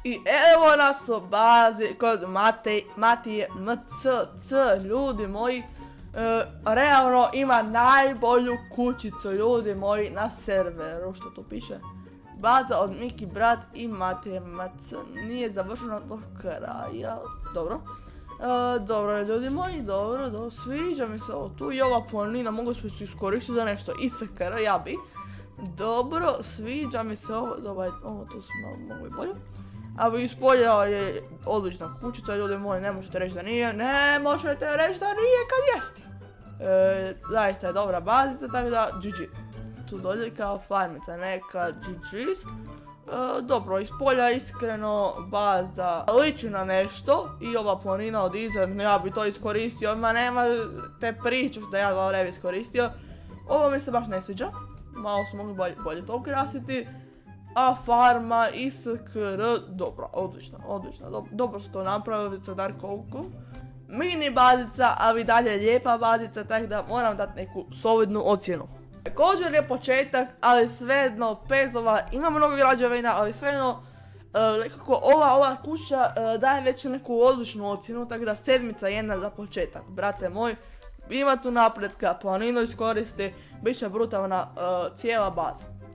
I evo nas u bazi kod Matije MCC, ljudi moji. Realno ima najbolju kućicu, ljudi moji, na serveru, što tu piše. Baza od Miki Brat i Matije MC, nije završena do kraja, dobro. Dobro, ljudi moji, dobro, sviđa mi se ovo tu i ova planina, mogu se iskoristiti za nešto isekara, ja bi. Dobro, sviđa mi se ovo, ovo tu smo mogli bolje. A iz polja je odlična kućica, ljudi moji, ne možete reći da nije, ne možete reći da nije kad jesti. Zaista je dobra bazica, tako da GG. Tu dolje kao farmica, neka GG's. Dobro, iz polja iskreno baza liči na nešto i ova planina od iza, ja bi to iskoristio, ma nema te priče da ja to ne bi iskoristio. Ovo mi se baš ne sviđa, malo su mogli bolje to ukrasiti. A farma iskr, dobro, odlično, dobro su to napravili sa Darkovkom. Mini bazica, ali dalje lijepa bazica, tako da moram dati neku solidnu ocjenu. Također je početak, ali svejedno od pezova, ima mnogo građevina, ali svejedno nekako ova kuća daje već neku odličnu ocjenu, tako da 7.1 za početak, brate moj. Ima tu napretka, planinu iskoristi, bit će brutalna cijela baza.